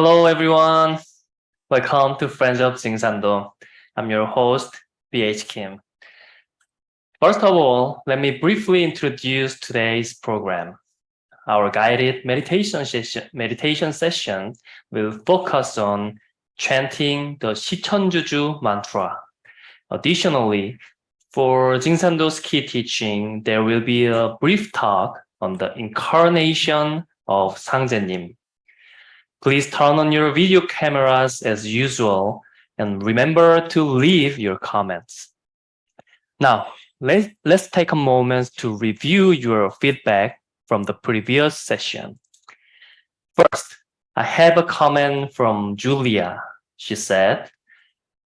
Hello, everyone. Welcome to Friends of Jeung San Do. I'm your host, BH Kim. First of all, let me briefly introduce today's program. Our guided meditation session will focus on chanting the Sicheonjuju Mantra. Additionally, for Jeung San Do's key teaching, there will be a brief talk on the Incarnation of Sangjenim. Please turn on your video cameras as usual and remember to leave your comments. Now, let's take a moment to review your feedback from the previous session. First, I have a comment from Julia. She said,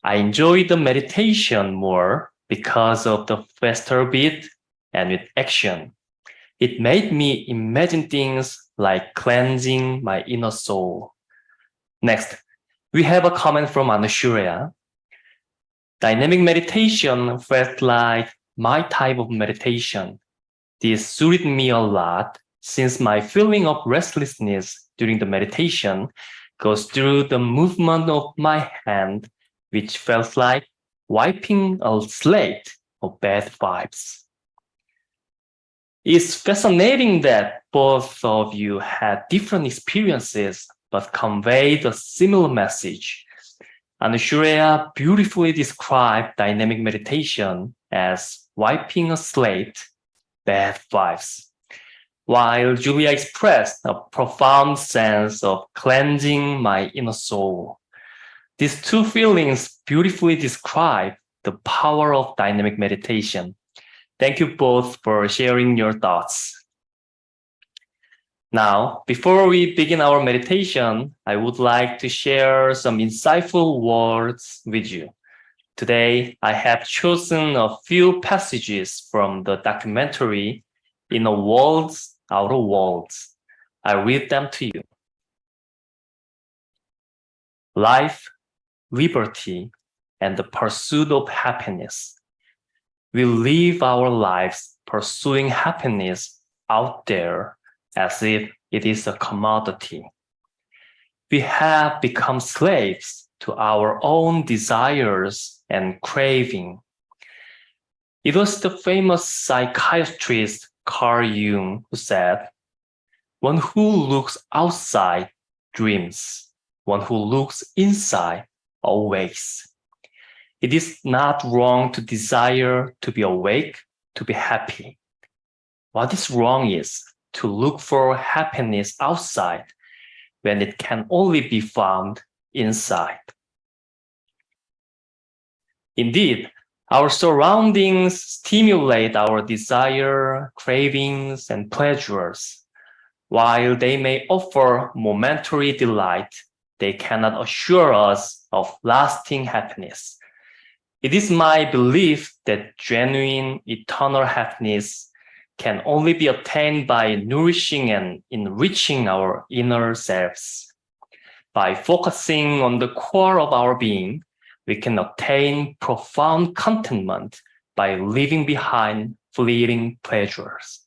I enjoyed the meditation more because of the faster beat and with action. It made me imagine things like cleansing my inner soul. Next, we have a comment from Anushurya. Dynamic meditation felt like my type of meditation. This suited me a lot since my feeling of restlessness during the meditation goes through the movement of my hand, which felt like wiping a slate of bad vibes. It's fascinating that both of you had different experiences but conveyed a similar message. Anushurya beautifully described dynamic meditation as wiping a slate, bad vibes, while Julia expressed a profound sense of cleansing my inner soul. These two feelings beautifully describe the power of dynamic meditation. Thank you both for sharing your thoughts. Now, before we begin our meditation, I would like to share some insightful words with you. Today, I have chosen a few passages from the documentary Inner Worlds, Outer Worlds. I read them to you. Life, liberty, and the pursuit of happiness. We live our lives pursuing happiness out there as if it is a commodity. We have become slaves to our own desires and craving. It was the famous psychiatrist Carl Jung who said, "One who looks outside dreams. One who looks inside awakes." It is not wrong to desire to be awake, to be happy. What is wrong is to look for happiness outside when it can only be found inside. Indeed, our surroundings stimulate our desire, cravings, and pleasures. While they may offer momentary delight, they cannot assure us of lasting happiness. It is my belief that genuine, eternal happiness can only be attained by nourishing and enriching our inner selves. By focusing on the core of our being, we can obtain profound contentment by leaving behind fleeting pleasures.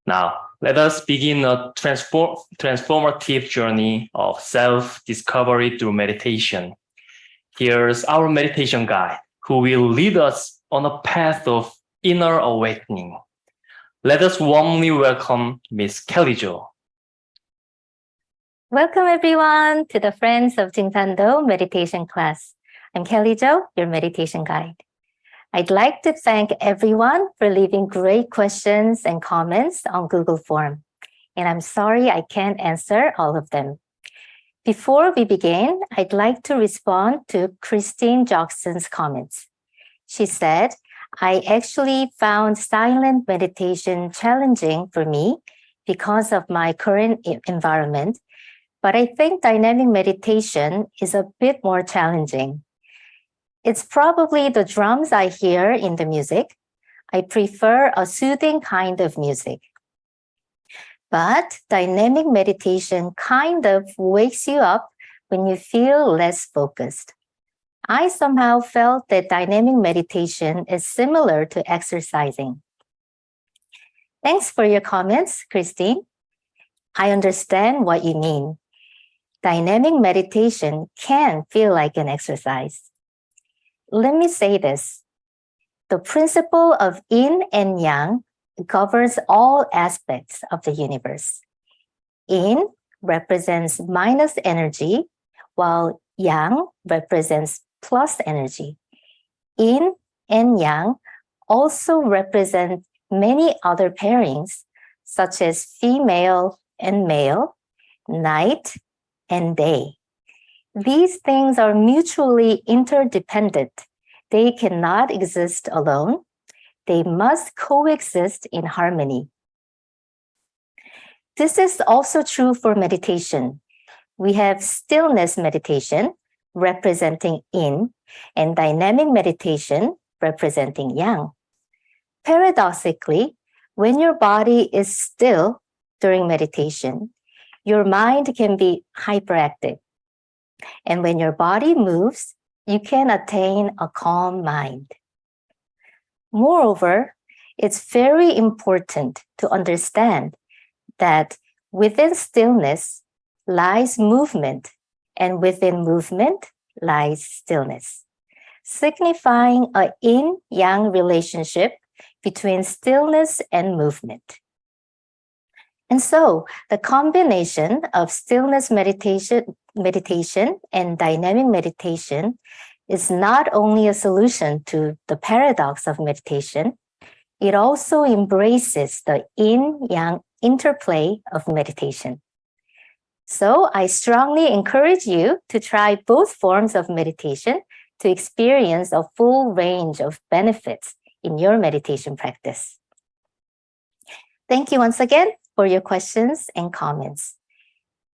Now, let us begin a transformative journey of self-discovery through meditation. Here's our meditation guide, who will lead us on a path of inner awakening. Let us warmly welcome Miss Kelly Jo. Welcome everyone to the Friends of Jeung San Do meditation class. I'm Kelly Jo, your meditation guide. I'd like to thank everyone for leaving great questions and comments on Google Form. And I'm sorry I can't answer all of them. Before we begin, I'd like to respond to Christine Jackson's comments. She said, I actually found silent meditation challenging for me because of my current environment, but I think dynamic meditation is a bit more challenging. It's probably the drums I hear in the music. I prefer a soothing kind of music. But dynamic meditation kind of wakes you up when you feel less focused. I somehow felt that dynamic meditation is similar to exercising. Thanks for your comments, Christine. I understand what you mean. dynamic meditation can feel like an exercise. Let me say this. The principle of yin and yang governs all aspects of the universe. Yin represents minus energy, while yang represents plus energy. Yin and yang also represent many other pairings, such as female and male, night and day. These things are mutually interdependent. They cannot exist alone. They must coexist in harmony. This is also true for meditation. We have stillness meditation, representing yin, and dynamic meditation, representing yang. Paradoxically, when your body is still during meditation, your mind can be hyperactive. And when your body moves, you can attain a calm mind. Moreover, it's very important to understand that within stillness lies movement, and within movement lies stillness, signifying a yin-yang relationship between stillness and movement. And so, the combination of stillness meditation and dynamic meditation is not only a solution to the paradox of meditation, it also embraces the yin-yang interplay of meditation. So I strongly encourage you to try both forms of meditation to experience a full range of benefits in your meditation practice. Thank you once again for your questions and comments.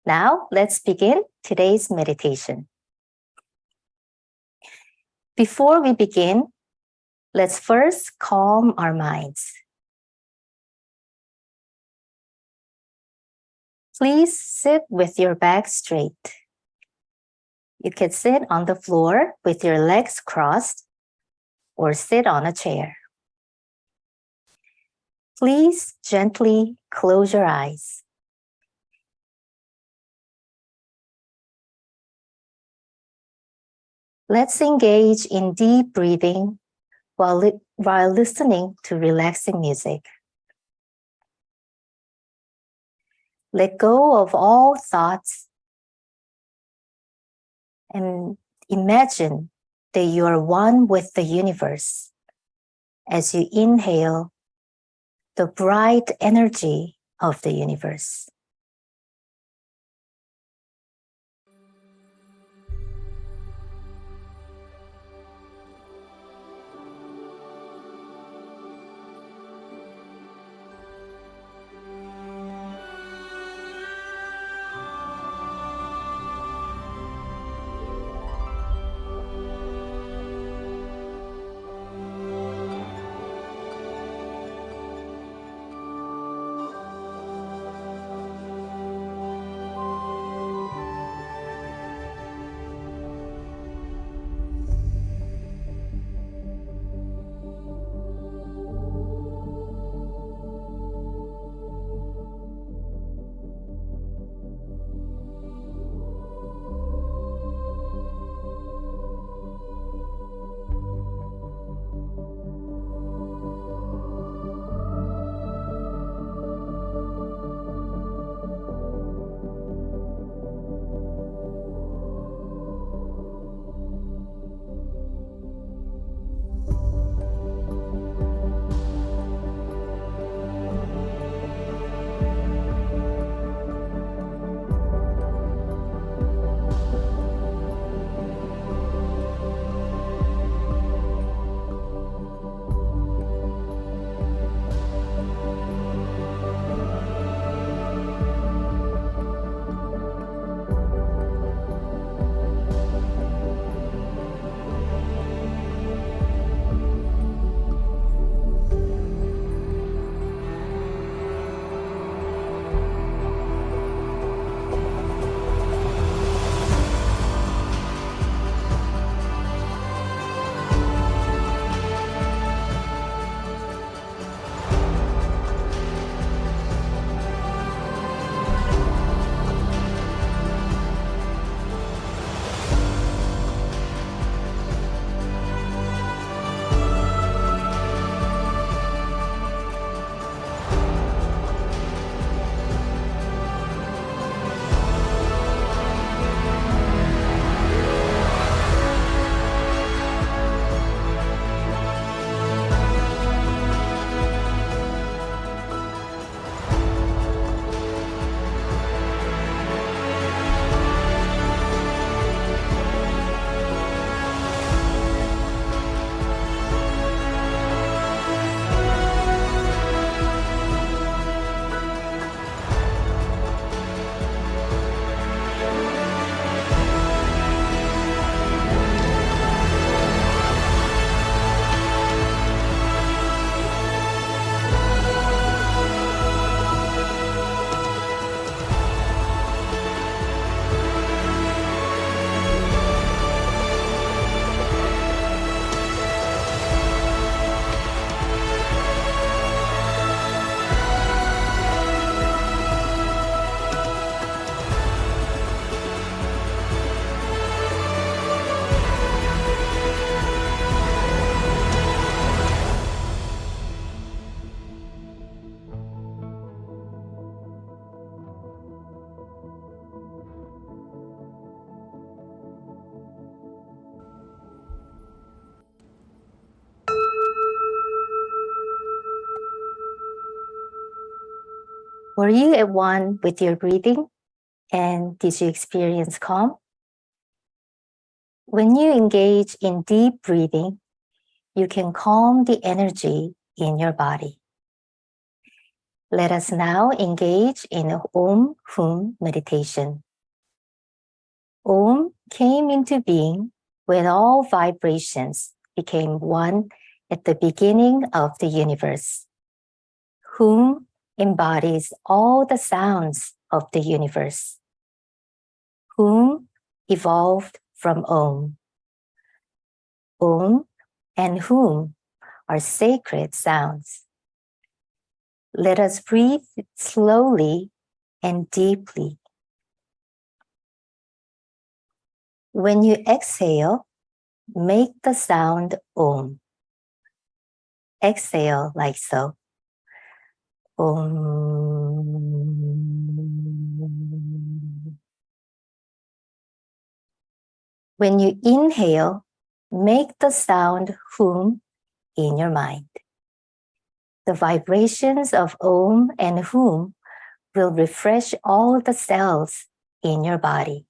Now let's begin today's meditation. Before we begin, let's first calm our minds. Please sit with your back straight. You can sit on the floor with your legs crossed or sit on a chair. Please gently close your eyes. Let's engage in deep breathing while listening to relaxing music. Let go of all thoughts and imagine that you are one with the universe as you inhale the bright energy of the universe. Were you at one with your breathing? And did you experience calm? When you engage in deep breathing, you can calm the energy in your body. Let us now engage in an Om-Hoom meditation. Om came into being when all vibrations became one at the beginning of the universe. Hoom embodies all the sounds of the universe. Hoom evolved from Om. Om and Hoom are sacred sounds. Let us breathe slowly and deeply. When you exhale, make the sound Om. Exhale like so. Om. When you inhale, make the sound Hoom in your mind. The vibrations of Om and Hoom will refresh all the cells in your body.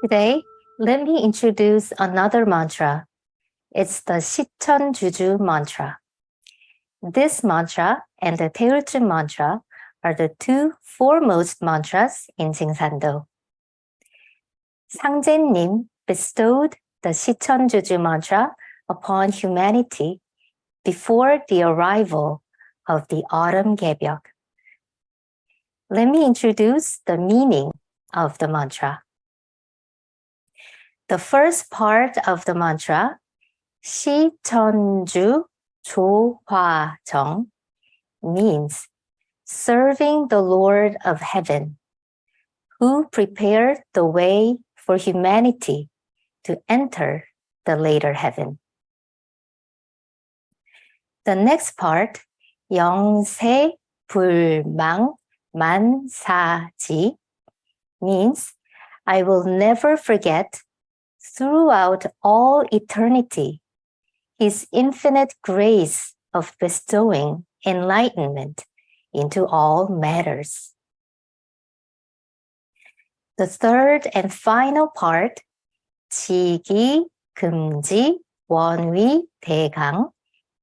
Today, let me introduce another mantra. It's the Sicheonjuju Mantra. This mantra and the Tailortune Mantra are the two foremost mantras in Jeung San Do. Sangjenim bestowed the Sicheonjuju Mantra upon humanity before the arrival of the autumn 개벽. Let me introduce the meaning of the mantra. The first part of the mantra, 시천주 조화정, means serving the Lord of Heaven, who prepared the way for humanity to enter the later heaven. The next part, 영세 불망 만사지, means I will never forget throughout all eternity His infinite grace of bestowing enlightenment into all matters. The third and final part, 지기, 금지, 원위, 대강,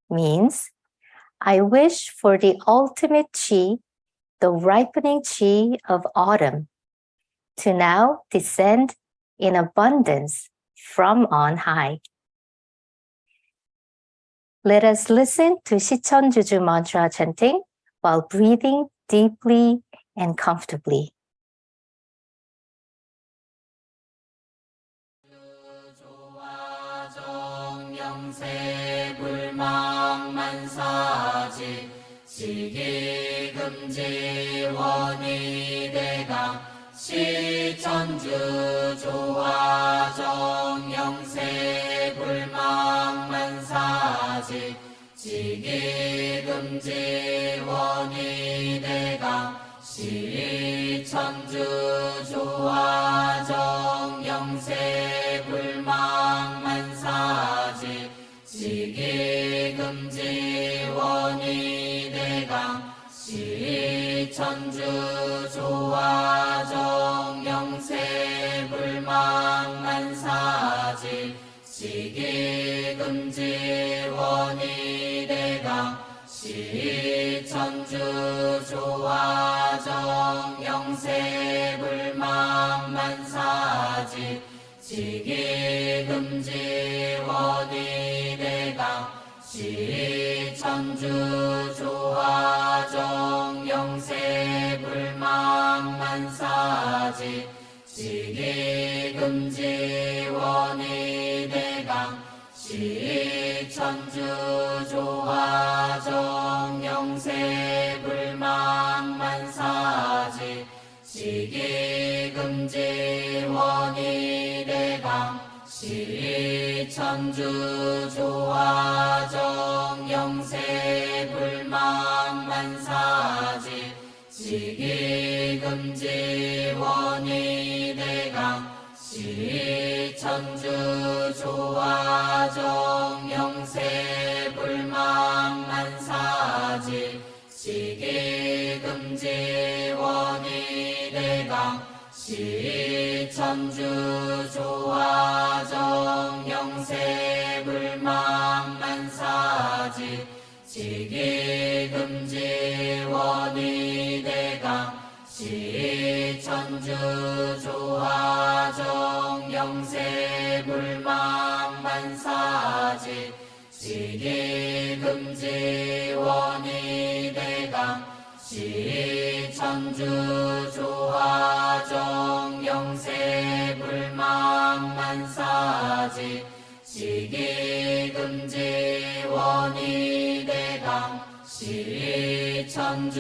means I wish for the ultimate chi, the ripening chi of autumn, to now descend in abundance from on high. Let us listen to Sicheonjuju Mantra chanting while breathing deeply and comfortably. 시천주 조화정 영세 불망 만사지 지기금지 원희 대강 시천주 조화정 영세 불망 만사지 지기금지 원희 대강 시천주 조화정 영세 불망 만사지 지기금지 원희 대강 시천주 조화정 영세 불망 만사지 지기금지 원희 대강 시천주 조화정 영세 불망 만사지 지기금지 원희 대강 시천주 조화정 영세 불망 만사지 지기금지 원희 대강 시천주 조화정 영세 불망 만사지 지기금지 원희 대강 시천주 조화정 영세 불망 만사지 지기금지 원희 대강 시천주 조화정 영세 불망 만사지 지기금지 원희 대강 시천주 조화정 영세 불망 만사지 지기금지 원희 대강 시천주 조화정 영세 불망 만사지 지기금지 원희 대강 시천주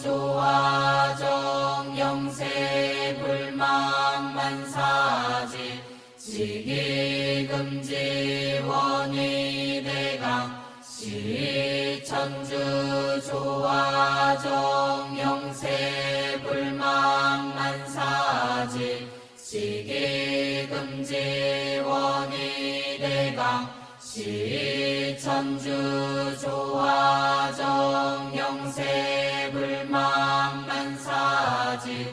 조화정 영세 불망 만사지 지기금지 원희 대강 시천주 조화정 영세 불망 만사지 지기금지 원희 대강 시천주 조화정 영세 불망 만사지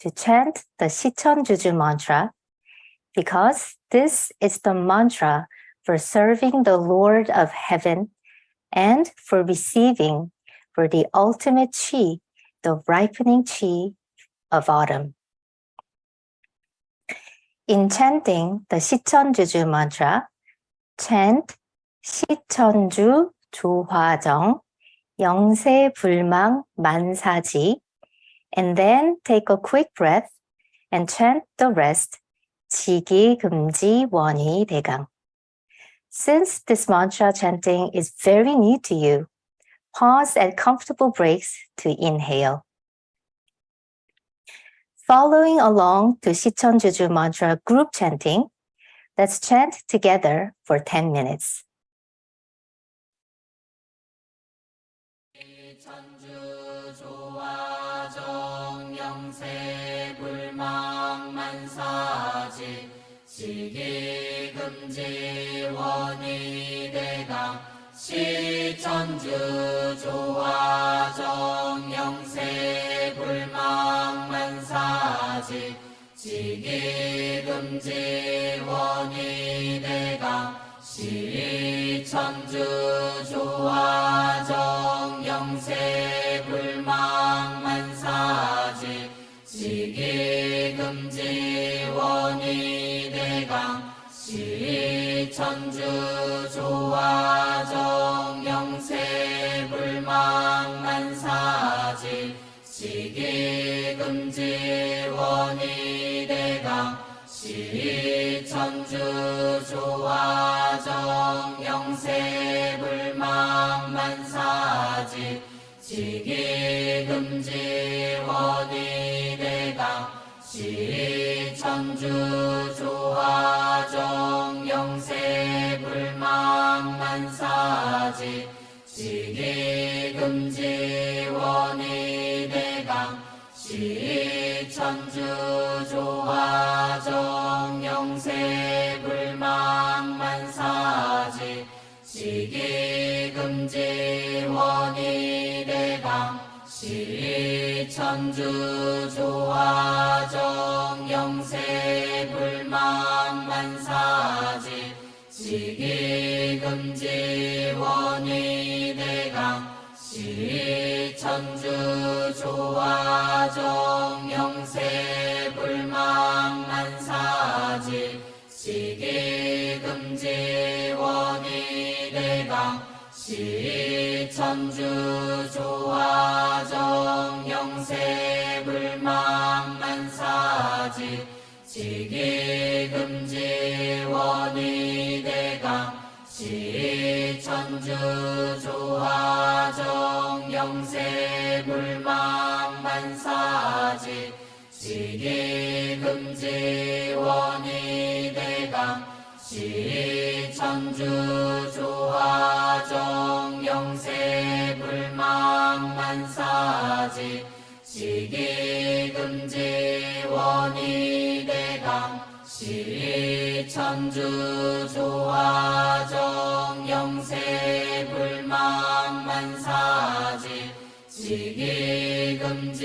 to chant the Sicheonjuju Mantra because this is the mantra for serving the Lord of Heaven and for receiving for the ultimate chi, the ripening chi of autumn. In chanting the Sicheonjuju Mantra, chant 시천주 조화정 영세불망 만사지 and then take a quick breath and chant the rest 지기금지원희대강. Since this mantra chanting is very new to you, pause at comfortable breaks to inhale. Following along to Sicheonjuju Mantra group chanting, let's chant together for 10 minutes. 천주 조화정 영세불망 만사지 시기금지 원희대강 시천주 조화정 영세불망 만사지 시기금지 원희대강 시천주 조화정 영세불망 만사지 시기금지 원희대강 시천주 조화정 영세불망 만사지 시기금지 원희대강 시천주 조화정 영세불망 만사지 시기금지 원희대강 시천주 조화정 영세불망 만사지 시기금지 원희대강 시천주 조화정 영세불망 만사지 시기금지 원희대강 시천주 조화정 영세불망 만사지 시기금지 원희대강 시천주 조화정 영세불망 만사지 시기금지 원희대강 시천주 조화정 영세불망 만사지 시기금지 원희대강 시천주 조화정 영세불망 만사지 시기금지 원희대강 시천주 조화정 영세불망 만사지 시기금지 원희대강 시천주 조화정 영세불망 만사지 시기금지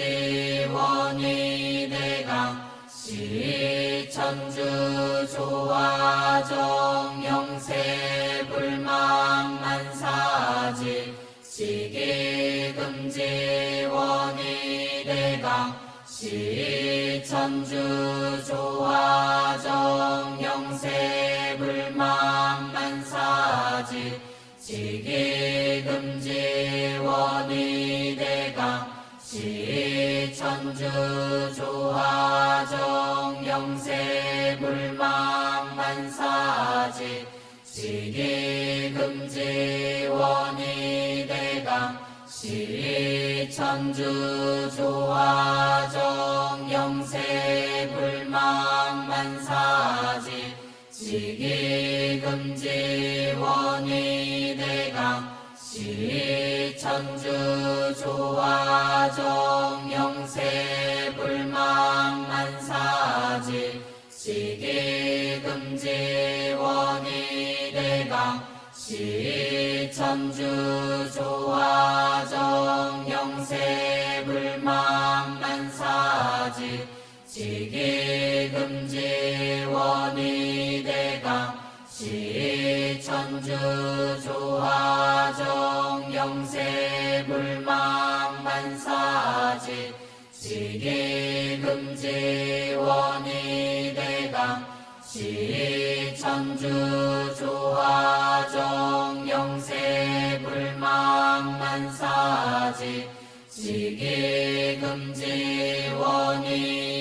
원희대강 시천주 조화정 영세불망 만사지 시기금지 원희대강 시천주 조화정 영세불망 만사지 시기금지 원희대강 시천주 조화정 영세불망 만사지 시기금지 원희대강 시천주 조화정 영세불망 만사지 시기금지 원희대강 시천주 조화정 영세불망 만사지 시기금지 원희대강 시천주 조화정 영세불망 만사지 지기금지 원이대강 시천주 조화정 영세 불망만사지 지기금지 원이대강 시천주 조화정 영세 불망만사지 지기금지 원이대강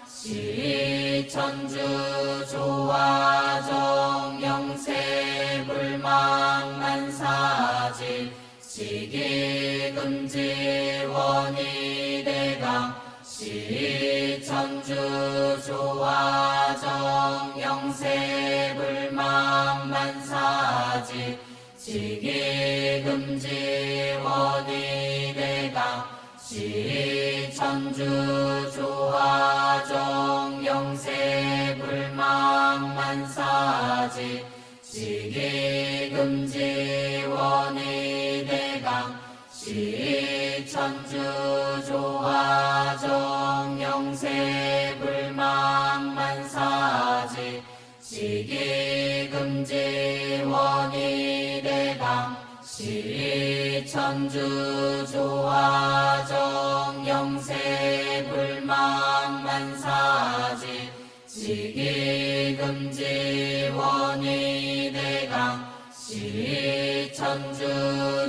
시천주 조화정 영세 불망만사지 지기금지 원이대강 시천주 조화정 영세 불망만사지 지기금지 원이대강 시천주 조화정 영세 불망만사지 지기금지 원이대강 시천주 조화정 영세 불망만사지 지기금지 원이대강 시천주 조화정 영세 불망만사지 지기금지 원이대강 시천주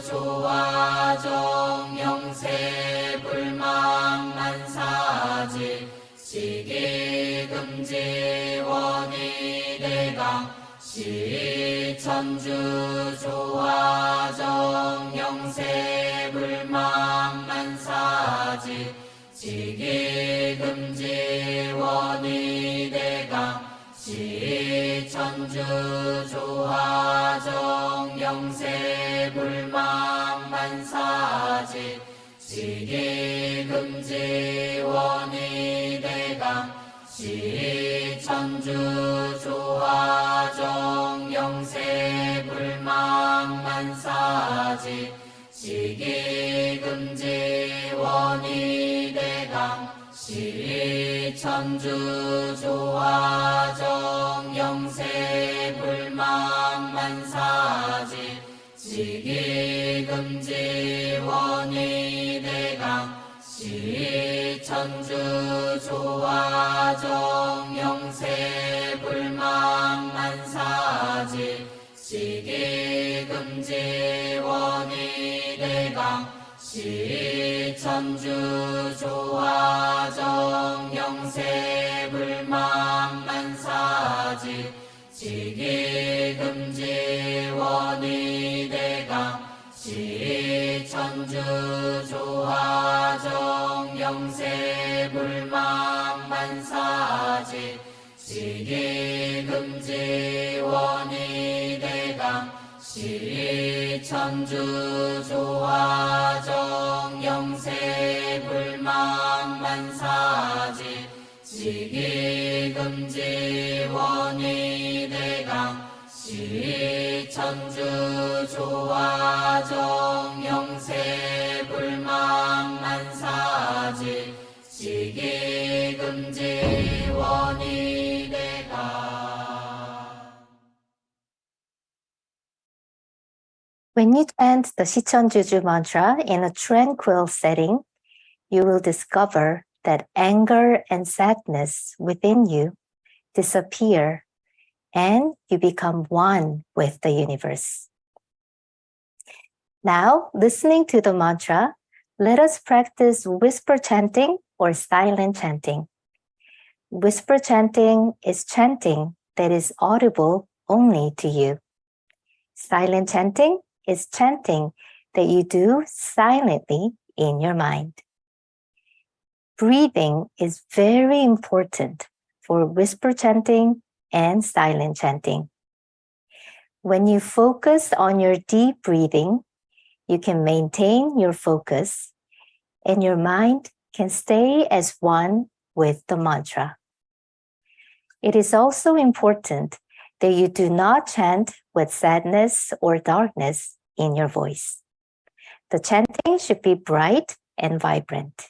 조화정 영세 불망만사지 지기금지 원이대강 시천주 조화정 영세 불망만사지 지기금지 원이대강 시천주 조화정 영세 불망만사지 지기금지 원이대강 시천주 조화정 영세 불망만사지 지기금지 원이대강 시천주 조화정 영세 불망만사지 지기금지 원이대강 시천주 조화정 영세 불망만사지 지기금지 원이대강 시천주 조화정 영세 불망만사지 지기금지 원이대강 시천주 조화정 영세 불망만사지 지기금지 원이대강 시천주 조화정 영세 불망만사지 지기금지 원이대강 시천주 조화정 영세 불망만사지 지기금지 원이대강. When you chant the Sicheonjuju Mantra in a tranquil setting, you will discover that anger and sadness within you disappear and you become one with the universe. Now, listening to the mantra, let us practice whisper chanting or silent chanting. Whisper chanting is chanting that is audible only to you. Silent chanting is chanting that you do silently in your mind. Breathing is very important for whisper chanting and silent chanting. When you focus on your deep breathing, you can maintain your focus and your mind can stay as one with the mantra. It is also important that you do not chant with sadness or darkness in your voice. The chanting should be bright and vibrant.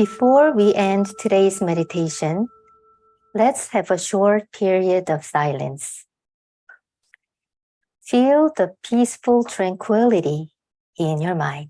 Before we end today's meditation, let's have a short period of silence. Feel the peaceful tranquility in your mind.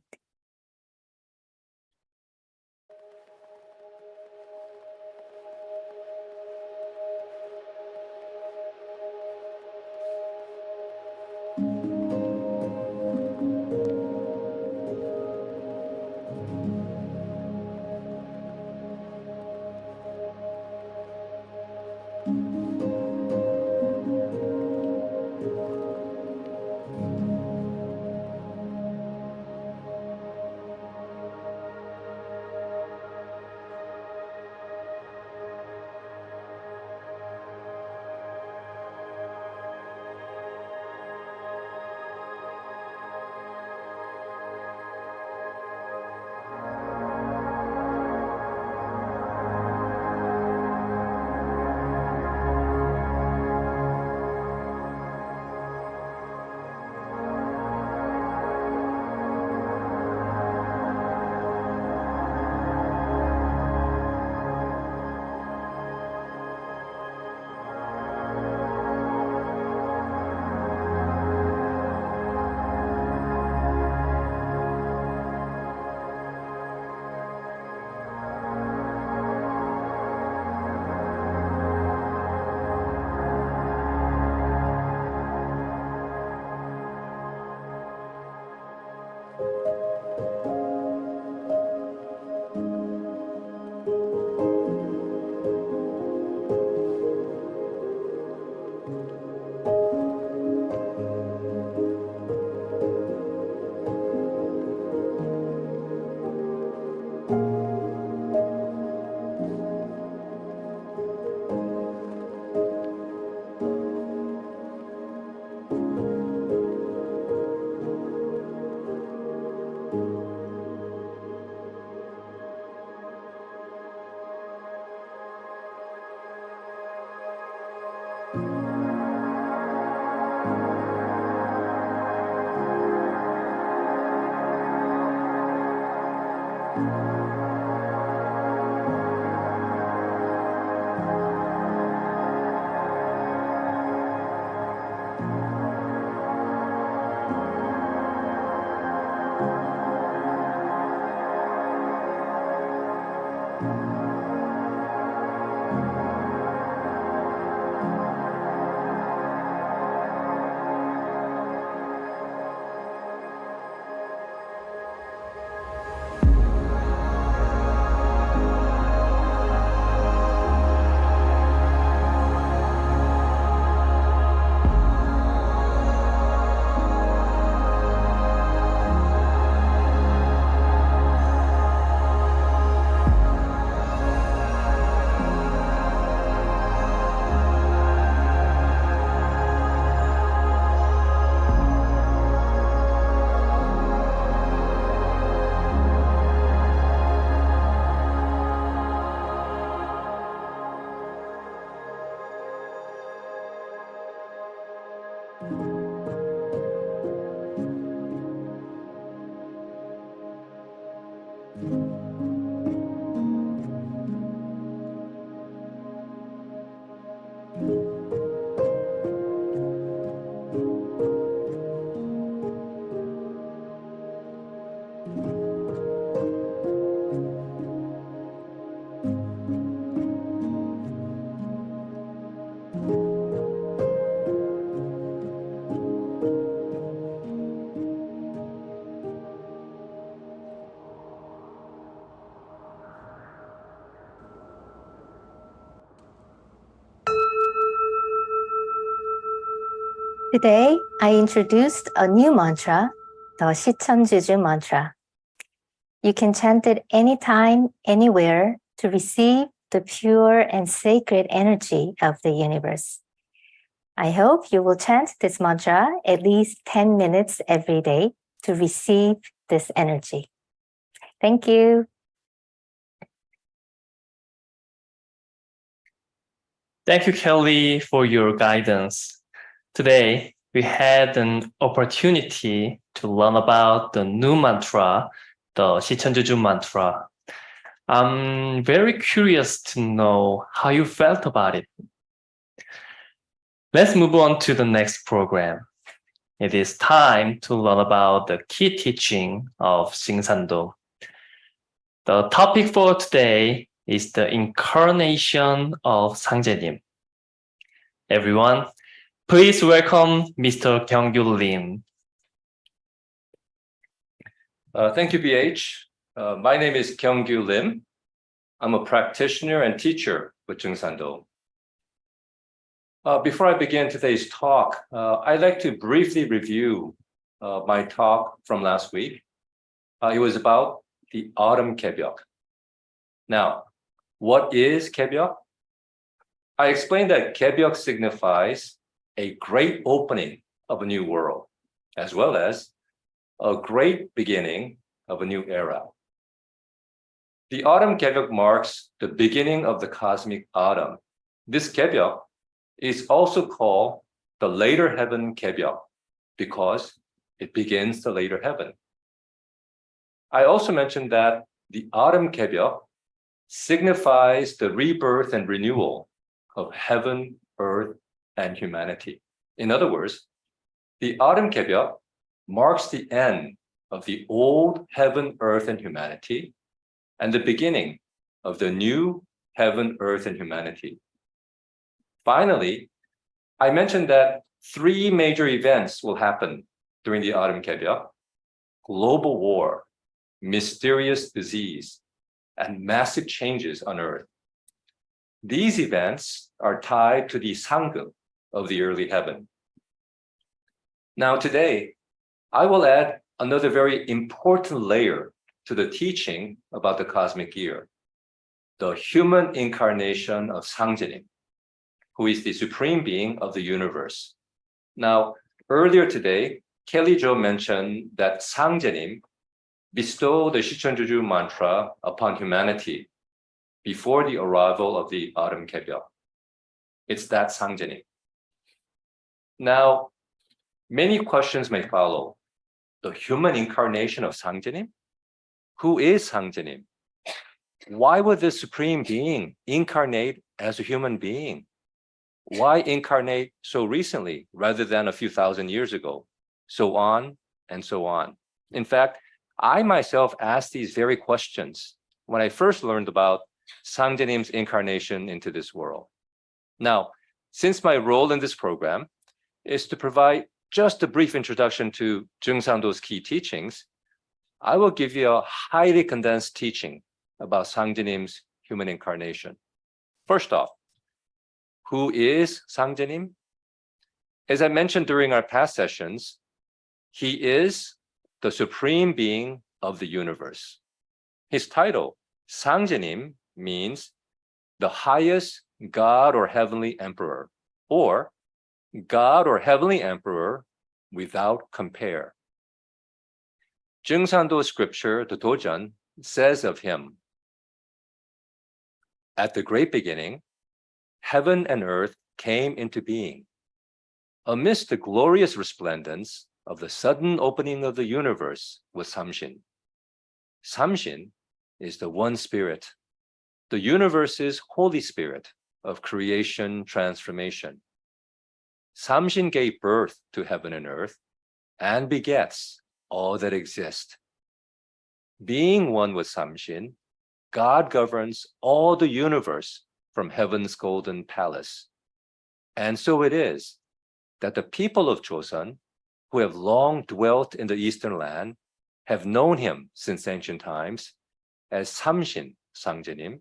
Today, I introduced a new mantra, the Sicheonjuju Mantra. You can chant it anytime, anywhere to receive the pure and sacred energy of the universe. I hope you will chant this mantra at least 10 minutes every day to receive this energy. Thank you. Thank you, Kelly, for your guidance. Today, we had an opportunity to learn about the new mantra, the Sicheonjuju Mantra. I'm very curious to know how you felt about it. Let's move on to the next program. It is time to learn about the key teaching of Jeung San Do. The topic for today is the Incarnation of Sangjenim. Everyone, please welcome Mr. Kyung Kyu Lim. Thank you, BH. My name is Kyung Kyu Lim. I'm a practitioner and teacher with Jeung San Do. Before I begin today's talk, I'd like to briefly review my talk from last week. It was about the autumn 개벽. Now, what is 개벽? I explained that 개벽 signifies a great opening of a new world, as well as a great beginning of a new era. The autumn 개벽 marks the beginning of the cosmic autumn. This 개벽 is also called the later heaven 개벽 because it begins the later heaven. I also mentioned that the autumn 개벽 signifies the rebirth and renewal of heaven, earth, and humanity. In other words, the autumn 개벽 marks the end of the old heaven, earth, and humanity, and the beginning of the new heaven, earth, and humanity. Finally, I mentioned that 3 major events will happen during the autumn 개벽: global war, mysterious disease, and massive changes on earth. These events are tied to the 상급 of the early heaven. Now today, I will add another very important layer to the teaching about the cosmic year, the human incarnation of Sangjenim, who is the supreme being of the universe. Now, earlier today, Kelly Jo mentioned that Sangjenim bestowed the Sicheonjuju Mantra upon humanity before the arrival of the autumn 개벽. It's that Sangjenim. Now, many questions may follow. The human incarnation of Sangjenim? Who is Sangjenim? Why would this supreme being incarnate as a human being? Why incarnate so recently rather than a few thousand years ago? So on and so on. In fact, I myself asked these very questions when I first learned about Sangjenim's incarnation into this world. Now, since my role in this program is to provide just a brief introduction to Jeung San Do's key teachings, I will give you a highly condensed teaching about Sangjenim's human incarnation. First off, who is Sangjenim? As I mentioned during our past sessions, he is the supreme being of the universe. His title, Sangjenim, means the highest God or heavenly emperor, or God or heavenly emperor without compare. Jeung San Do scripture, the Dojeon, says of him, at the great beginning, heaven and earth came into being. Amidst the glorious resplendence of the sudden opening of the universe was Samshin. Samshin is the one spirit, the universe's Holy Spirit of creation transformation. Samshin gave birth to heaven and earth and begets all that exists. Being one with Samshin, God governs all the universe from heaven's golden palace. And so it is that the people of Joseon, who have long dwelt in the eastern land, have known him since ancient times as Samshin Sangjenim,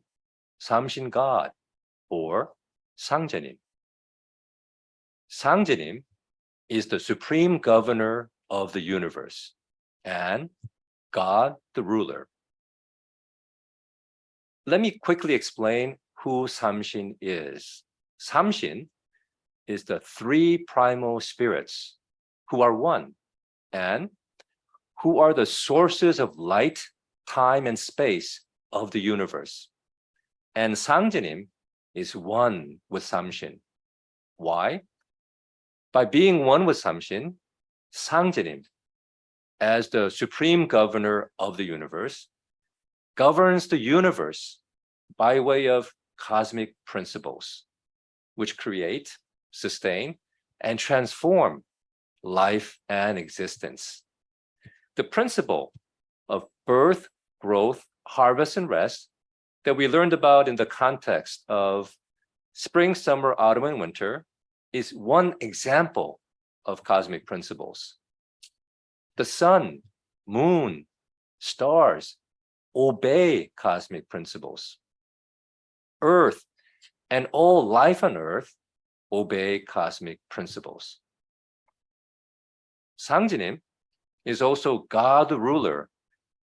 Samshin God, or Sangjenim. Sangjenim is the supreme governor of the universe and God the ruler. Let me quickly explain who Samshin is. Samshin is the 3 primal spirits who are one and who are the sources of light, time, and space of the universe. And Sangjenim is one with Samshin. Why? By being one with Samshin, Sangjenim, as the supreme governor of the universe, governs the universe by way of cosmic principles, which create, sustain, and transform life and existence. The principle of birth, growth, harvest, and rest that we learned about in the context of spring, summer, autumn, and winter is one example of cosmic principles. The sun, moon, stars obey cosmic principles. Earth and all life on earth obey cosmic principles. Sangjenim is also God the ruler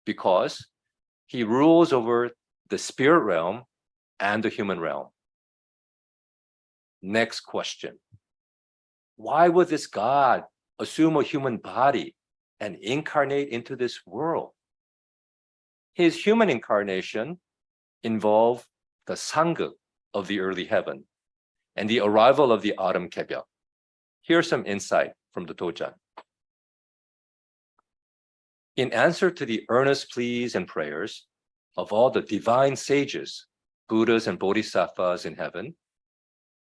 because he rules over the spirit realm and the human realm. Next question. Why would this God assume a human body and incarnate into this world? His human incarnation involved the Sanguk of the early heaven and the arrival of the autumn Kebyeok. Here's some insight from the Dojan. In answer to the earnest pleas and prayers of all the divine sages, Buddhas and Bodhisattvas in heaven,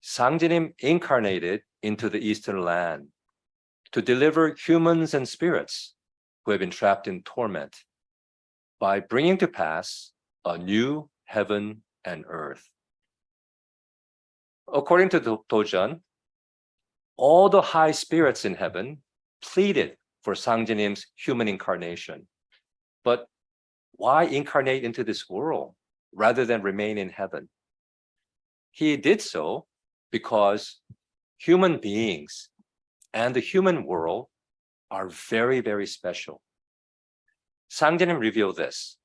Sangjenim incarnated into the eastern land to deliver humans and spirits who have been trapped in torment by bringing to pass a new heaven and earth. According to the Dojan, all the high spirits in heaven pleaded for Sangjenim's human incarnation. But why incarnate into this world rather than remain in heaven? He did so because human beings and the human world are very, very special. Sangjenim revealed this.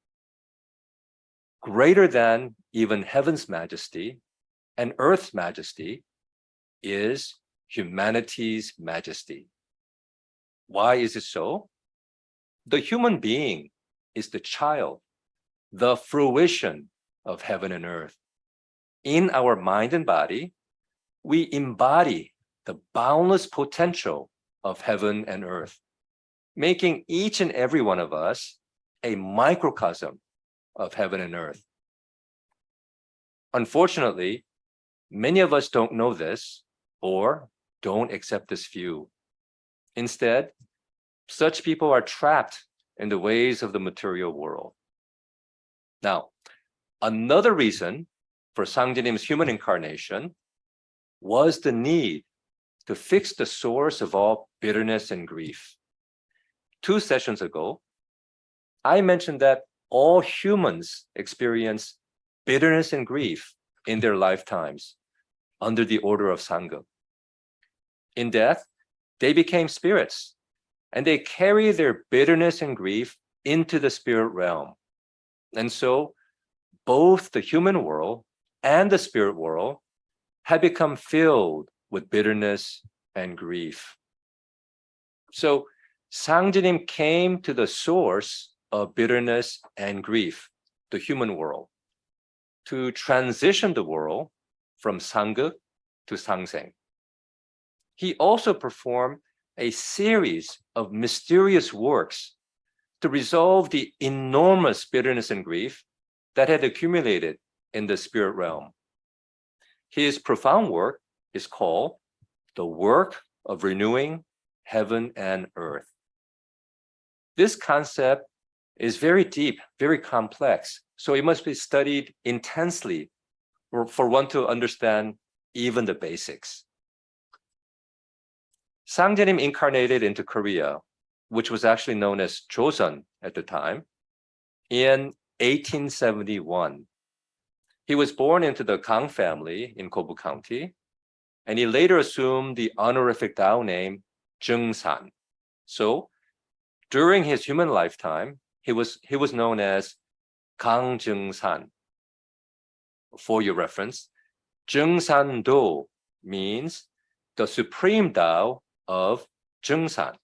Greater than even heaven's majesty and earth's majesty is humanity's majesty. Why is it so? The human being is the child, the fruition of heaven and earth. In our mind and body, we embody the boundless potential of heaven and earth, making each and every one of us a microcosm of heaven and earth. Unfortunately, many of us don't know this or don't accept this view. Instead, such people are trapped in the ways of the material world. Now, another reason for Sangjenim's human incarnation was the need to fix the source of all bitterness and grief. 2 sessions ago, I mentioned that all humans experience bitterness and grief in their lifetimes under the order of Sangha. In death, they became spirits, and they carry their bitterness and grief into the spirit realm. And so both the human world and the spirit world have become filled with bitterness and grief. So Sangjenim came to the source of bitterness and grief, the human world, to transition the world from Sanguk to Sangseng. He also performed a series of mysterious works to resolve the enormous bitterness and grief that had accumulated in the spirit realm. His profound work is called the work of renewing heaven and earth. This concept is very deep, very complex, so it must be studied intensely for one to understand even the basics. Sangjenim incarnated into Korea, which was actually known as Joseon at the time, in 1871. He was born into the Kang family in Kobu County, and he later assumed the honorific Dao name Jeung San. So during his human lifetime, he was known as Kang Jeung San. For your reference, Jeung San Do means the supreme Tao of Jeung San.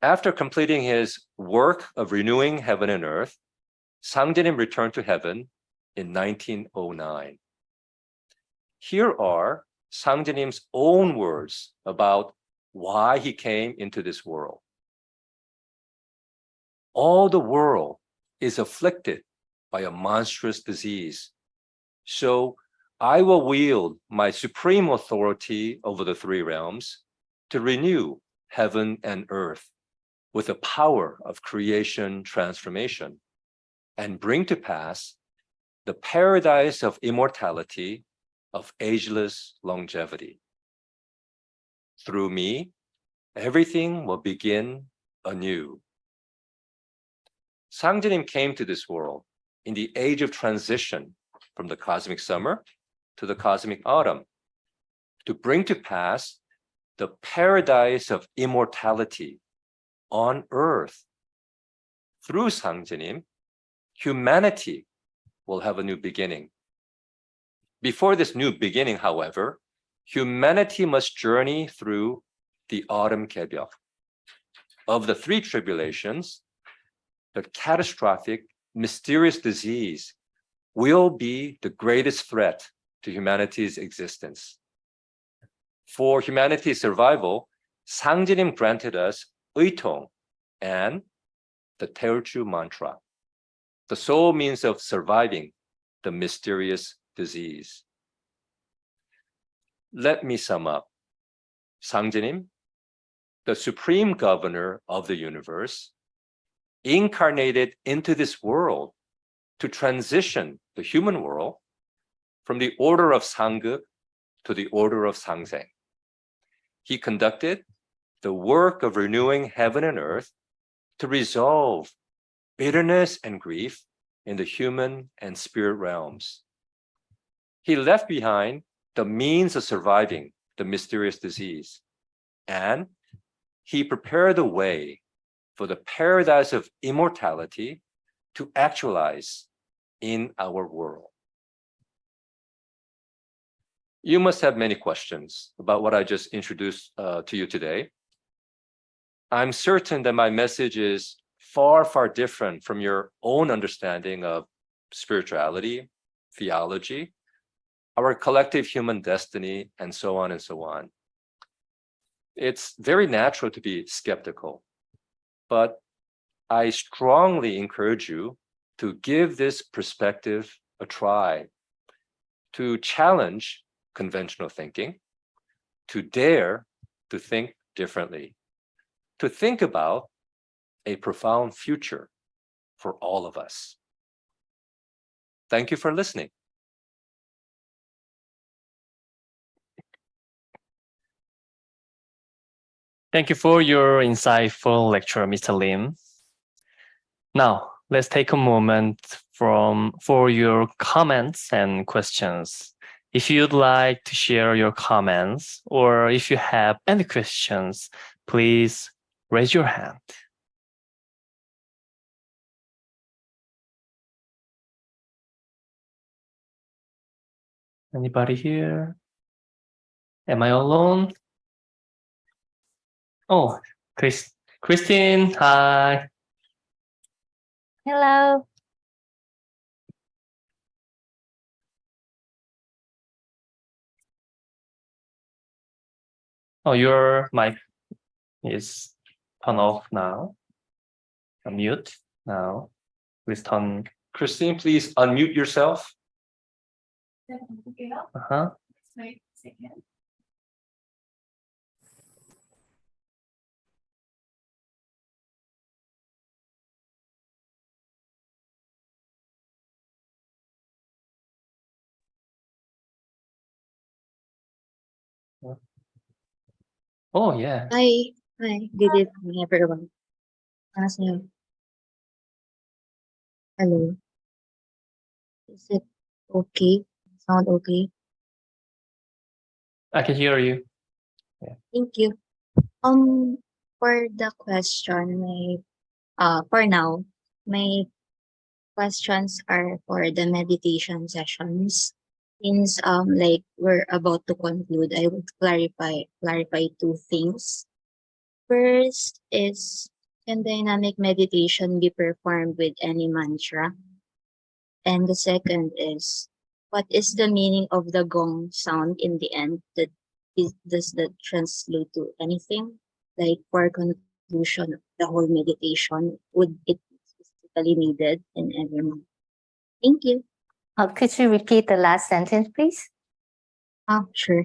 After completing his work of renewing heaven and earth, Sangjenim returned to heaven in 1909. Here are Sangjenim's own words about why he came into this world. All the world is afflicted by a monstrous disease. So I will wield my supreme authority over the three realms to renew heaven and earth with the power of creation transformation and bring to pass the paradise of immortality, of ageless longevity. Through me, everything will begin anew. Sangjenim came to this world in the age of transition from the cosmic summer to the cosmic autumn to bring to pass the paradise of immortality on earth. Through Sangjenim, humanity will have a new beginning. Before this new beginning, however, humanity must journey through the autumn 개벽. Of the three tribulations, the catastrophic, mysterious disease will be the greatest threat to humanity's existence. For humanity's survival, Sangjenim granted us 의통 and the Sicheonjuju Mantra, the sole means of surviving the mysterious disease. Let me sum up. Sangjenim, the supreme governor of the universe, incarnated into this world to transition the human world from the order of Sanguk to the order of Sangseng. He conducted the work of renewing heaven and earth to resolve bitterness and grief in the human and spirit realms. He left behind the means of surviving the mysterious disease, and he prepared the way for the paradise of immortality to actualize in our world. You must have many questions about what I just introduced to you today. I'm certain that my message is far, far different from your own understanding of spirituality, theology, our collective human destiny, and so on and so on. It's very natural to be skeptical, but I strongly encourage you to give this perspective a try, to challenge conventional thinking, to dare to think differently, to think about a profound future for all of us. Thank you for listening. Thank you for your insightful lecture, Mr. Lim. Now, let's take a moment for your comments and questions. If you'd like to share your comments or if you have any questions, please raise your hand. Anybody here? Am I alone? Oh, Christine, hi. Hello. Oh, your mic is turned off now. Unmute now. Please turn. Christine, please unmute yourself. Uh-huh. Oh, yeah. Hi, good evening, everyone. 안녕하세요. Hello. Is it okay? Sound okay? I can hear you. Thank you. For the question, for now, my questions are for the meditation sessions. Since like we're about to conclude, I would clarify two things. First is, can dynamic meditation be performed with any mantra? And the second is, what is the meaning of the gong sound in the end? Does that translate to anything? Like for conclusion of the whole meditation, would it be specific critically needed in everyone. Thank you. Could you repeat the last sentence, please? Sure.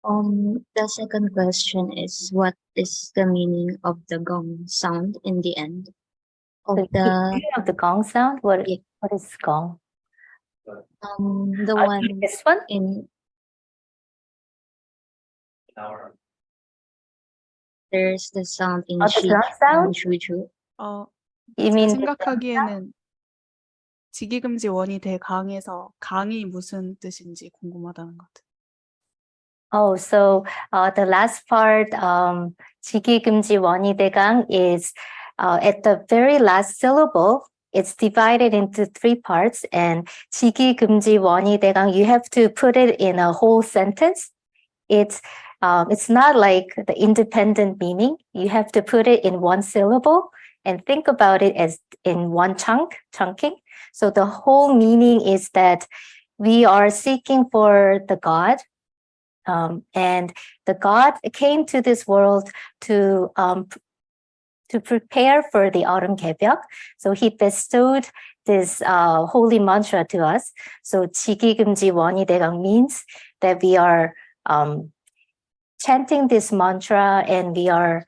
The second question is, what is the meaning of the gong sound in the end of The the meaning of the gong sound? What Yeah. is gong? the Like one this one? in Our there's the sound in Oh, the drum sound? Sicheonjuju. You mean the 생각하기에는 직이금지 원이 대강에서 강이 무슨 뜻인지 궁금하다는 것 같아요. Oh, so the last part, 지기금지 원이대강 is at the very last syllable. It's divided into three parts, and 지기금지 원이대강, you have to put it in a whole sentence. It's not like the independent meaning. You have to put it in one syllable and think about it as in one chunking. So the whole meaning is that we are seeking for the God. And the God came to this world to prepare for the autumn 개벽. So he bestowed this holy mantra to us. So 지기금지 원이대강 means that we are chanting this mantra and we are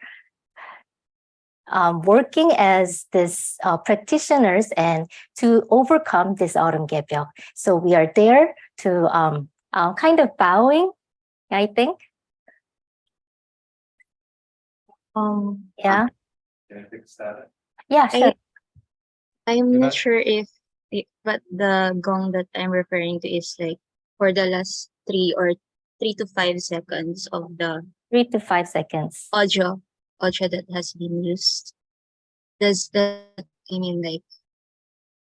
working as this practitioners and to overcome this autumn 개벽. So we are there to kind of bowing, I think. Yeah. Can I fix that? Yeah, sure. I'm Yeah. not sure if but the gong that I'm referring to is like for the last 3 to 5 seconds of the 3 to 5 seconds. audio that has been used. Does that, I mean, like,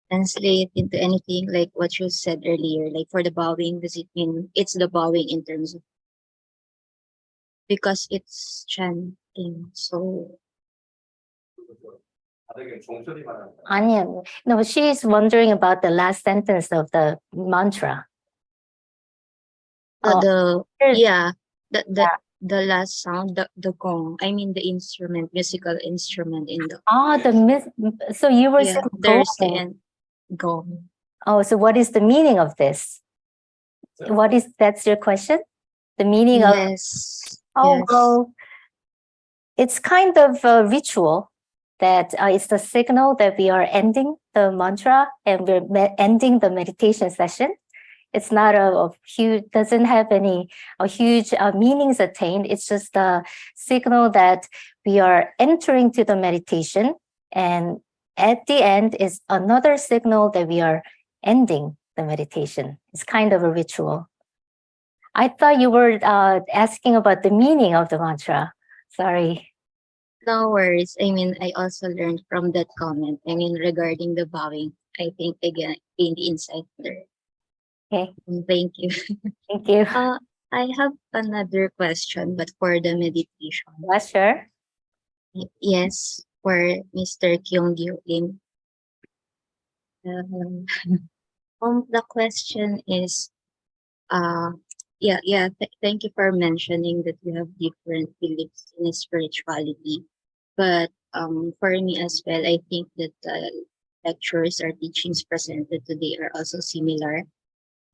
translate into anything like what you said earlier? Like for the bowing, does it mean it's the bowing in terms of, because it's chanting, so 아니요. No, she's wondering about the last sentence of the mantra. the Here's- yeah the last sound, the gong, I mean the musical instrument in the so you were yeah, saying there's the gong. end gong. Oh, so what is the meaning of this? That's your question? The meaning of Yes. Oh, yes. well, it's kind of a ritual that it's the signal that we are ending the mantra and we're ending the meditation session. It's not a huge, doesn't have any huge meanings attained. It's just a signal that we are entering to the meditation. And at the end is another signal that we are ending the meditation. It's kind of a ritual. I thought you were asking about the meaning of the mantra. Sorry. No worries. I mean, I also learned from that comment. I mean, regarding the bowing, I think again, gained insight there. Okay. Thank you. Thank you. I have another question, but for the meditation. Yeah, sure. Yes, for Mr. Kyung Kyu Lim. The question is, thank you for mentioning that you have different beliefs in spirituality. But for me as well, I think that the lectures or teachings presented today are also similar.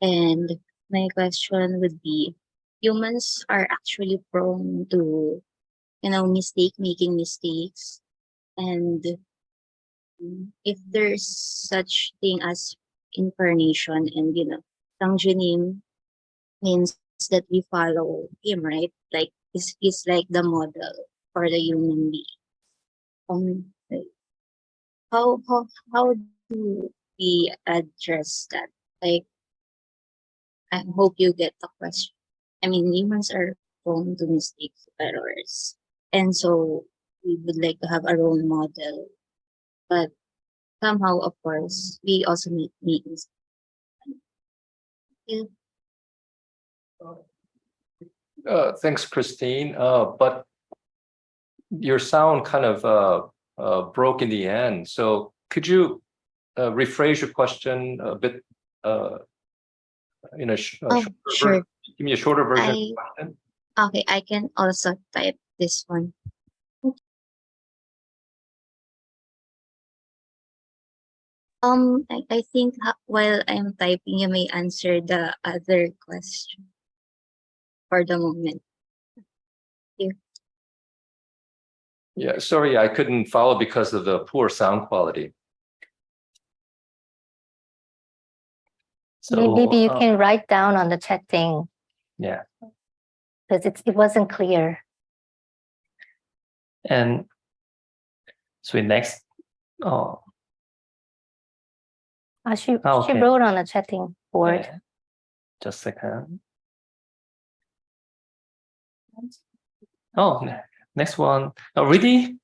And my question would be, humans are actually prone to, making mistakes. And if there's such thing as incarnation and, Sangjenim means that we follow him, right? Like he's like the model for the human being. Like, how do we address that? Like, I hope you get the question. I mean, humans are prone to mistakes, errors, and so we would like to have a role model, but somehow, of course, we also make mistakes. Yeah. Thanks, Christine. But your sound kind of broke in the end. So could you rephrase your question a bit in a shorter Sure. version? Give me a shorter version of I- the question. Okay, I can also type this one. I think while I'm typing, you may answer the other question for the moment. Yeah, sorry, I couldn't follow because of the poor sound quality. So Maybe you can write down on the chat thing yeah. because it wasn't clear. And so next, oh, She okay. wrote on the chatting board. Yeah. Just a second. Oh, next one. Oh, really?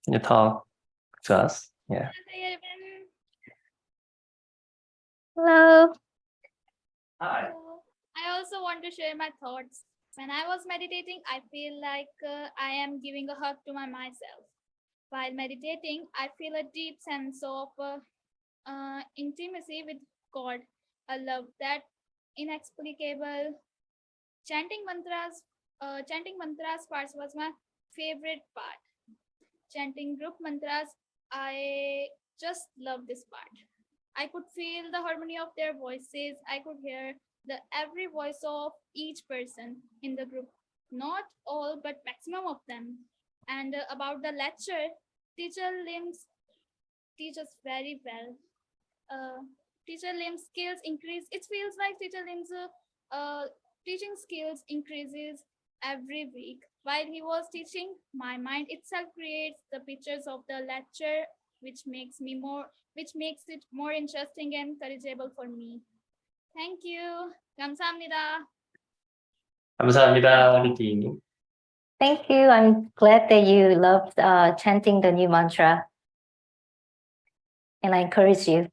Can you talk to us? Yeah. Hello. Hi. I also want to share my thoughts. When I was meditating, I feel like I am giving a hug to myself. While meditating, I feel a deep sense of intimacy with God, a love that inexplicable. Chanting mantras parts was my favorite part. Chanting group mantras, I just love this part. I could feel the harmony of their voices. I could hear the every voice of each person in the group. Not all, but maximum of them. And about the lecture, teacher Lim's teach us very well. Teacher Lim's skills increase. It feels like teacher Lim's teaching skills increases every week. While he was teaching, my mind itself creates the pictures of the lecture, which makes it more interesting and encourageable for me. Thank you. 감사합니다. 감사합니다, 미끼님. Thank you. I'm glad that you loved chanting the new mantra. And I encourage you.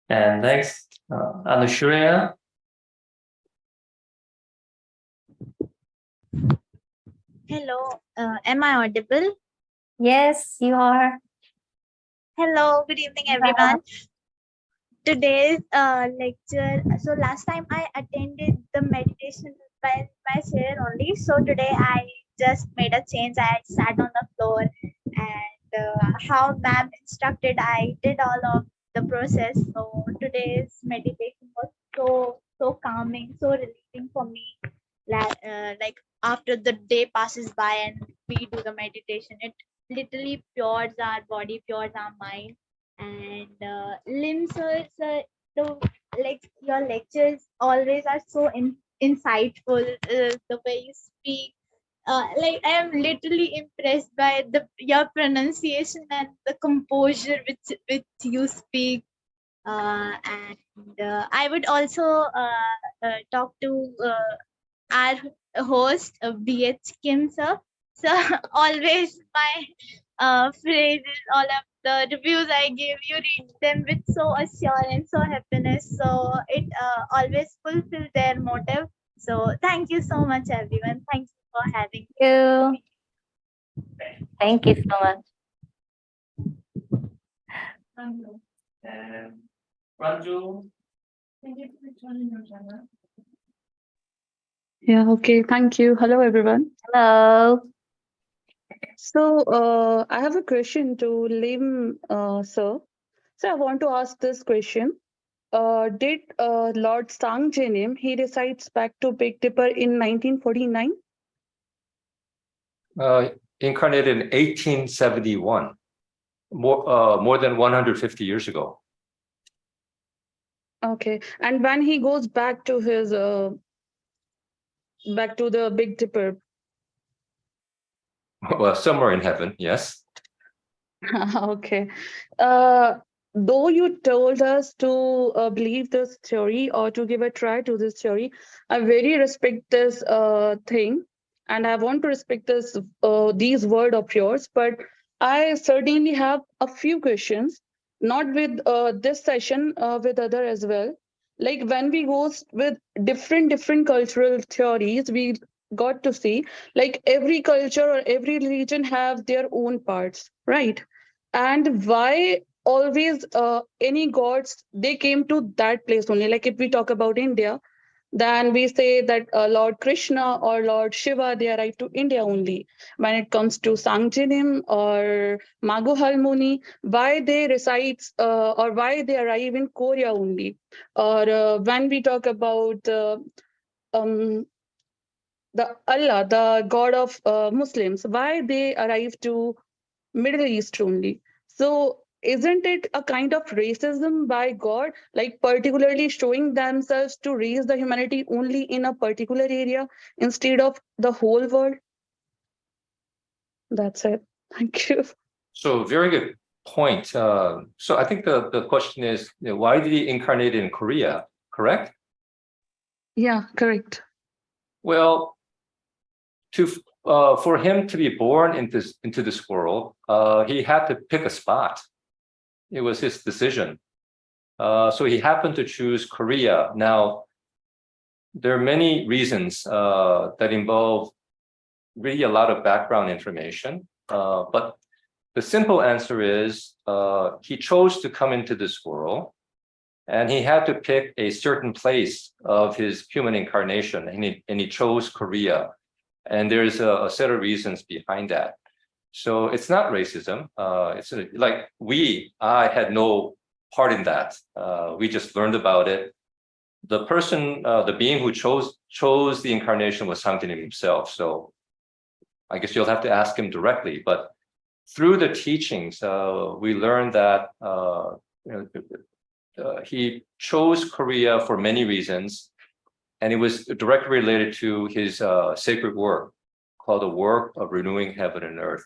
And next, Anushreya. Hello, am I audible? Yes, you are. Hello, good evening, everyone. Today's lecture. So last time I attended the meditation by chair only. So today I just made a change. I sat on the floor, and how ma'am instructed, I did all of the process. So today's meditation was so calming, so relieving for me. Like after the day passes by and we do the meditation, it literally pures our body, pures our mind. And limbs, your lectures always are so insightful. The way you speak, I am literally impressed by your pronunciation and the composure which you speak. And I would also talk to our host, BH Kim sir. So always my phrases, all of the reviews I give, you read them with so assurance, so happiness. So it always fulfills their motive. So thank you so much, everyone. Thank you for having me. Thank you. Thank you so much. And Ranju. Yeah, okay, thank you. Hello, everyone. Hello. So, I have a question to Lim, sir. So, I want to ask this question. Did Lord Sangjenim, he resides back to Big Dipper in 1949? Incarnated in 1871, more than 150 years ago. Okay, and when he goes back to his, back to the Big Dipper? Well, somewhere in heaven, yes. Okay. Though you told us to believe this theory or to give a try to this theory, I very respect this thing, and I want to respect this these word of yours. But I certainly have a few questions, not with this session, with other as well. Like when we go with different cultural theories, we got to see like every culture or every religion have their own parts, right? And why always any gods they came to that place only? Like if we talk about India, then we say that Lord Krishna or Lord Shiva, they arrived to India only. When it comes to Sangjenim or Maguhal Muni, why they reside or why they arrive in Korea only. Or when we talk about um, the Allah, the God of Muslims, why they arrive to Middle East only. So isn't it a kind of racism by God, like particularly showing themselves to raise the humanity only in a particular area instead of the whole world? That's it. Thank you. So very good point. So I think the question is, why did he incarnate in Korea, correct? Yeah, correct. Well, for him to be born into this world, he had to pick a spot. It was his decision. So he happened to choose Korea. Now, there are many reasons that involve really a lot of background information. But the simple answer is he chose to come into this world, and he had to pick a certain place of his human incarnation, and he chose Korea. And there's a set of reasons behind that. So it's not racism. It's like I had no part in that. We just learned about it. The person, the being who chose the incarnation was Sangjenim himself. So I guess you'll have to ask him directly. But through the teachings, we learned that he chose Korea for many reasons. And it was directly related to his sacred work called the work of renewing heaven and earth.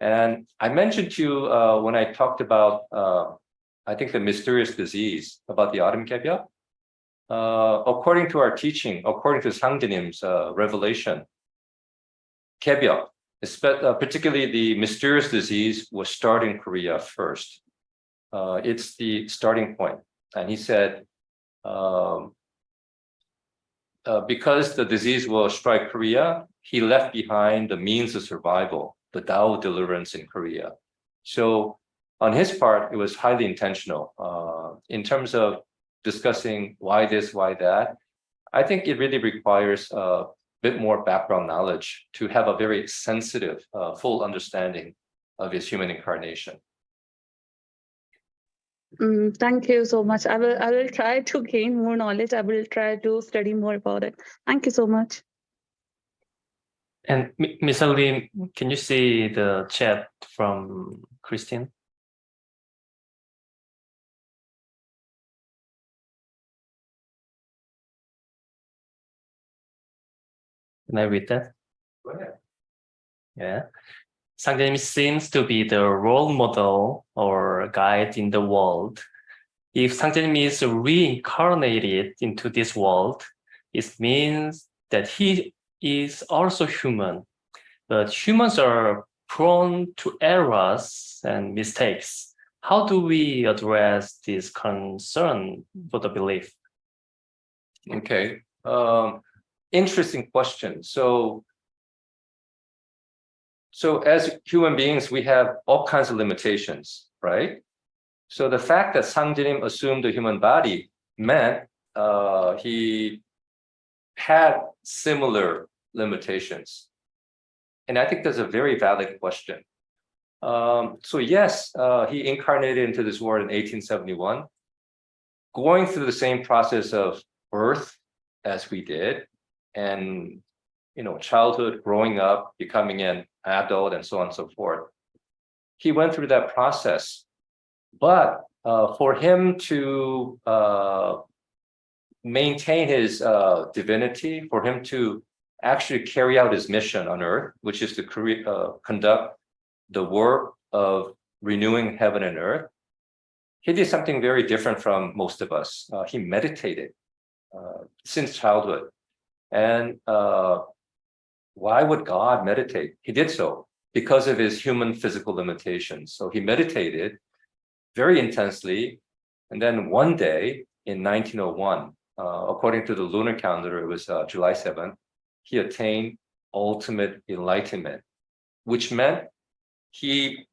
And I mentioned to you when I talked about, I think, the mysterious disease about the autumn kebyok. According to our teaching, according to Sangjenim's revelation, kebyok, particularly the mysterious disease, was started in Korea first. It's the starting point. And he said, because the disease will strike Korea, he left behind the means of survival, the Tao deliverance in Korea. So on his part, it was highly intentional. In terms of discussing why this, why that, I think it really requires a bit more background knowledge to have a very sensitive, full understanding of his human incarnation. Thank you so much. I will try to gain more knowledge. I will try to study more about it. Thank you so much. And Ms. Lim, can you see the chat from Christine? Can I read that? Go ahead. Yeah. Sangjenim seems to be the role model or guide in the world. If Sangjenim is reincarnated into this world, it means that he is also human. But humans are prone to errors and mistakes. How do we address this concern for the belief? Okay. Interesting question. So as human beings, we have all kinds of limitations, right? So the fact that Sangjenim assumed a human body meant he had similar limitations. And I think that's a very valid question. So yes, he incarnated into this world in 1871, going through the same process of birth as we did, and childhood, growing up, becoming an adult, and so on and so forth. He went through that process. But for him to maintain his divinity, for him to actually carry out his mission on earth, which is to conduct the work of renewing heaven and earth, he did something very different from most of us. He meditated since childhood. And why would God meditate? He did so because of his human physical limitations. So he meditated very intensely. And then one day in 1901, according to the lunar calendar, it was July 7th, he attained ultimate enlightenment, which meant he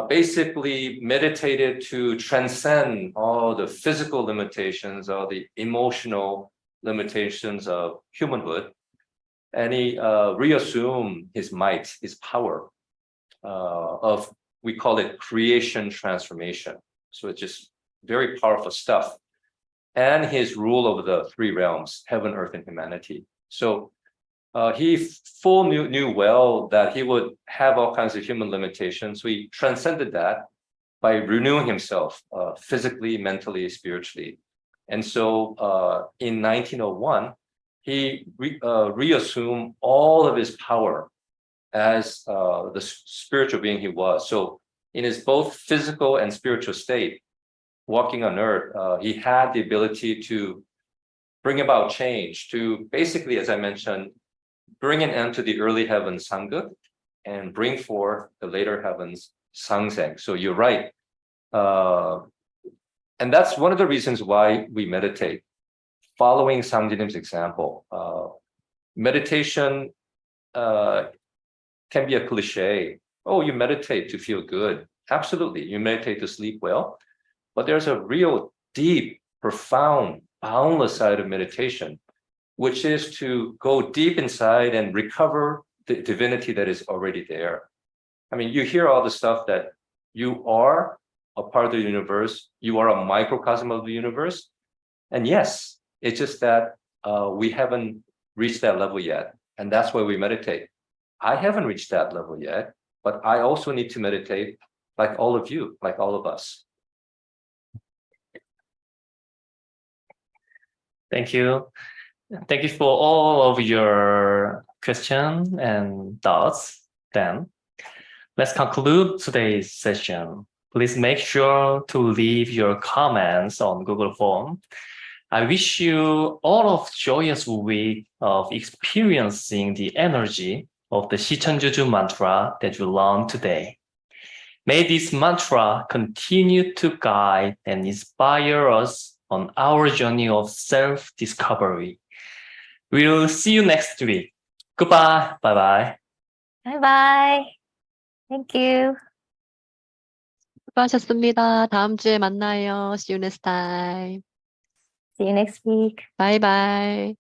basically meditated to transcend all the physical limitations, all the emotional limitations of humanhood, and he reassumed his might, his power of, we call it creation transformation. So it's just very powerful stuff. And his rule over the three realms, heaven, earth, and humanity. So he knew well that he would have all kinds of human limitations. So he transcended that by renewing himself physically, mentally, spiritually. And so in 1901, he reassumed all of his power as the spiritual being he was. So in his both physical and spiritual state, walking on earth, he had the ability to bring about change, to basically, as I mentioned, bring an end to the early heavens Sangguk and bring forth the later heavens Sangseng. So you're right. And that's one of the reasons why we meditate, following Sangjenim's example. Meditation can be a cliche. Oh, you meditate to feel good. Absolutely, you meditate to sleep well. But there's a real deep, profound, boundless side of meditation, which is to go deep inside and recover the divinity that is already there. I mean, you hear all the stuff that you are a part of the universe, you are a microcosm of the universe. And yes, it's just that we haven't reached that level yet. And that's why we meditate. I haven't reached that level yet, but I also need to meditate like all of you, like all of us. Thank you. Thank you for all of your questions and thoughts. Then let's conclude today's session. Please make sure to leave your comments on Google Form. I wish you all of joyous week of experiencing the energy of the Sicheonjuju Mantra that you learned today. May this mantra continue to guide and inspire us on our journey of self-discovery. We'll see you next week. Goodbye. Bye-bye. Bye-bye. Thank you. 수고하셨습니다. 다음 주에 만나요. See you next time. See you next week. Bye bye.